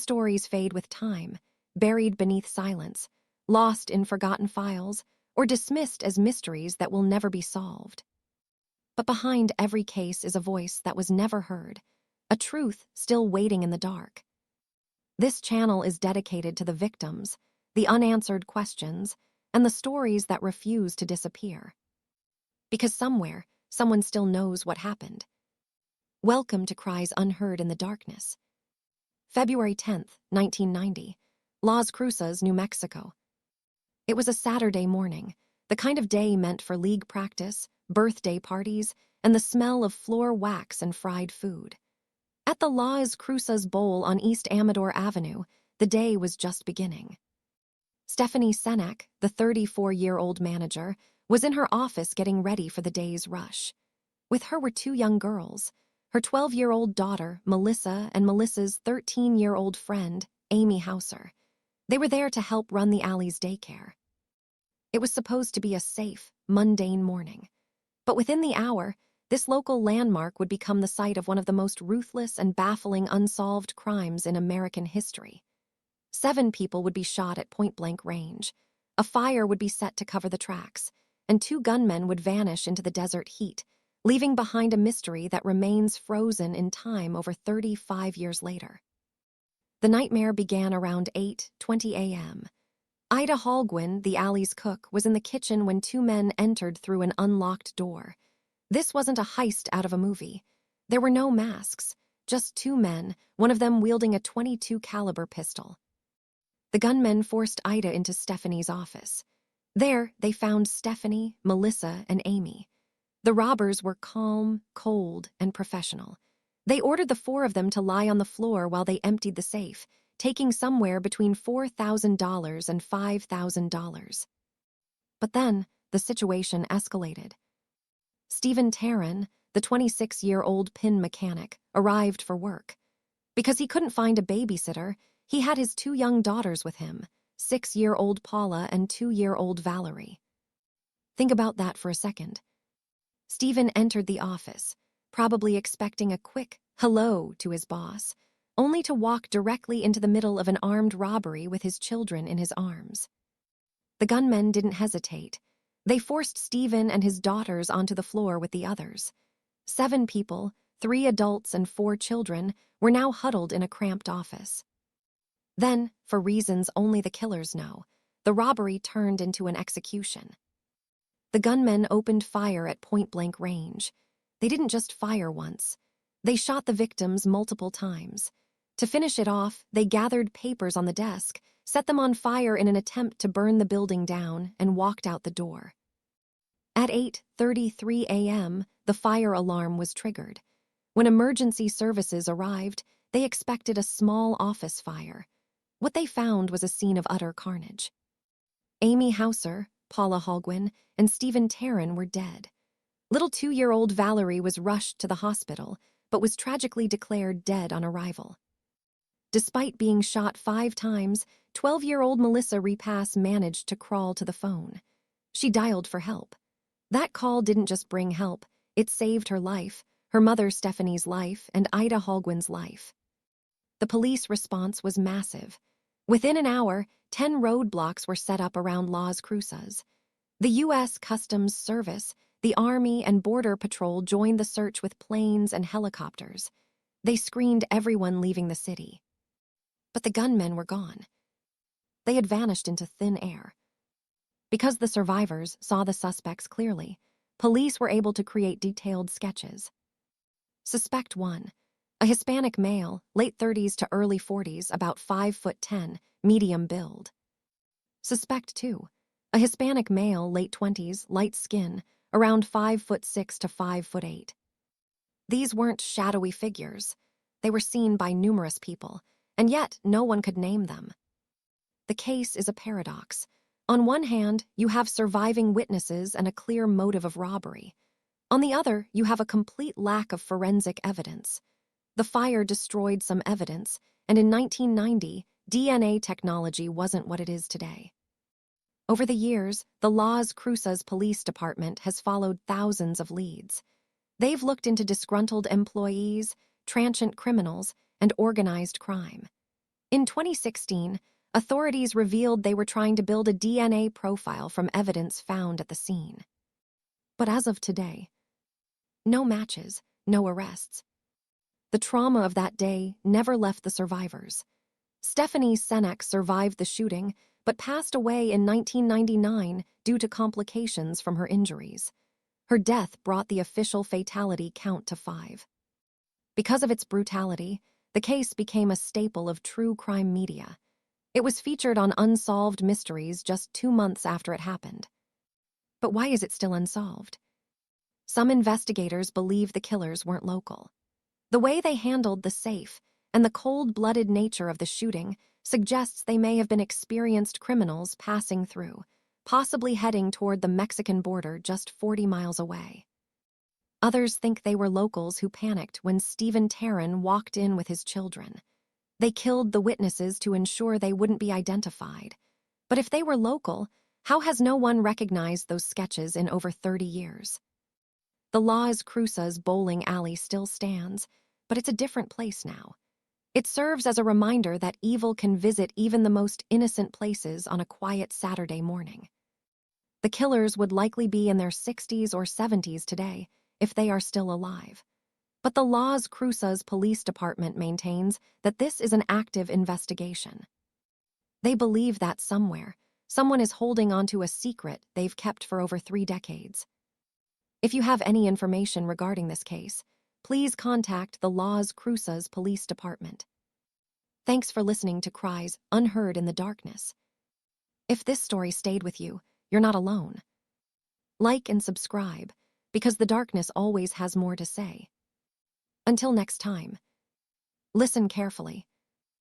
stories fade with time, buried beneath silence, lost in forgotten files, or dismissed as mysteries that will never be solved. But behind every case is a voice that was never heard, a truth still waiting in the dark. This channel is dedicated to the victims, the unanswered questions, and the stories that refuse to disappear. Because somewhere, someone still knows what happened. Welcome to Cries Unheard in the Darkness. February 10th, 1990, Las Cruces, New Mexico. It was a Saturday morning, the kind of day meant for league practice, birthday parties, and the smell of floor wax and fried food. At the Las Cruces Bowl on East Amador Avenue, the day was just beginning. Stephanie Senek, the 34-year-old manager, was in her office getting ready for the day's rush. With her were two young girls, her 12-year-old daughter, Melissa, and Melissa's 13-year-old friend, Amy Hauser. They were there to help run the alley's daycare. It was supposed to be a safe, mundane morning. But within the hour, this local landmark would become the site of one of the most ruthless and baffling unsolved crimes in American history. 7 people would be shot at point-blank range. A fire would be set to cover the tracks, and 2 gunmen would vanish into the desert heat, leaving behind a mystery that remains frozen in time over 35 years later. The nightmare began around 8:20 a.m. Ida Hallgren, the alley's cook, was in the kitchen when 2 men entered through an unlocked door. This wasn't a heist out of a movie. There were no masks, just 2 men, one of them wielding a .22 caliber pistol. The gunmen forced Ida into Stephanie's office. There, they found Stephanie, Melissa, and Amy. The robbers were calm, cold, and professional. They ordered the 4 of them to lie on the floor while they emptied the safe, taking somewhere between $4,000 and $5,000. But then, the situation escalated. Stephen Tarrant, the 26-year-old pin mechanic, arrived for work. Because he couldn't find a babysitter, he had his 2 young daughters with him, 6-year-old Paula and 2-year-old Valerie. Think about that for a second. Stephen entered the office, probably expecting a quick hello to his boss, only to walk directly into the middle of an armed robbery with his children in his arms. The gunmen didn't hesitate. They forced Stephen and his daughters onto the floor with the others. 7 people, 3 adults and 4 children, were now huddled in a cramped office. Then, for reasons only the killers know, the robbery turned into an execution. The gunmen opened fire at point-blank range. They didn't just fire once. They shot the victims multiple times. To finish it off, they gathered papers on the desk, set them on fire in an attempt to burn the building down, and walked out the door. At 8:33 a.m., the fire alarm was triggered. When emergency services arrived, they expected a small office fire. What they found was a scene of utter carnage. Amy Hauser, Paula Hallgren, and Stephen Tarrant were dead. Little 2-year-old Valerie was rushed to the hospital, but was tragically declared dead on arrival. Despite being shot 5 times, 12-year-old Melissa Repass managed to crawl to the phone. She dialed for help. That call didn't just bring help, it saved her life, her mother Stephanie's life, and Ida Hallgren's life. The police response was massive. Within an hour, 10 roadblocks were set up around Las Cruces. The U.S. Customs Service, the Army, and Border Patrol joined the search with planes and helicopters. They screened everyone leaving the city. But the gunmen were gone. They had vanished into thin air. Because the survivors saw the suspects clearly, police were able to create detailed sketches. Suspect 1. A Hispanic male, late 30s to early 40s, about 5'10", medium build. Suspect 2. A Hispanic male, late 20s, light skin, around 5'6" to 5'8". These weren't shadowy figures. They were seen by numerous people, and yet no one could name them. The case is a paradox. On one hand, you have surviving witnesses and a clear motive of robbery. On the other, you have a complete lack of forensic evidence. The fire destroyed some evidence, and in 1990, DNA technology wasn't what it is today. Over the years, the Las Cruces Police Department has followed thousands of leads. They've looked into disgruntled employees, transient criminals, and organized crime. In 2016, authorities revealed they were trying to build a DNA profile from evidence found at the scene. But as of today, no matches, no arrests. The trauma of that day never left the survivors. Stephanie Senek survived the shooting, but passed away in 1999 due to complications from her injuries. Her death brought the official fatality count to 5. Because of its brutality, the case became a staple of true crime media. It was featured on Unsolved Mysteries just 2 months after it happened. But why is it still unsolved? Some investigators believe the killers weren't local. The way they handled the safe and the cold-blooded nature of the shooting suggests they may have been experienced criminals passing through, possibly heading toward the Mexican border just 40 miles away. Others think they were locals who panicked when Stephen Tarrant walked in with his children. They killed the witnesses to ensure they wouldn't be identified. But if they were local, how has no one recognized those sketches in over 30 years? The Las Cruces bowling alley still stands, but it's a different place now. It serves as a reminder that evil can visit even the most innocent places on a quiet Saturday morning. The killers would likely be in their 60s or 70s today, if they are still alive. But the Las Cruces Police Department maintains that this is an active investigation. They believe that somewhere, someone is holding onto a secret they've kept for over 3 decades. If you have any information regarding this case, please contact the Las Cruces Police Department. Thanks for listening to Cries, Unheard in the Darkness. If this story stayed with you, you're not alone. Like and subscribe, because the darkness always has more to say. Until next time, listen carefully.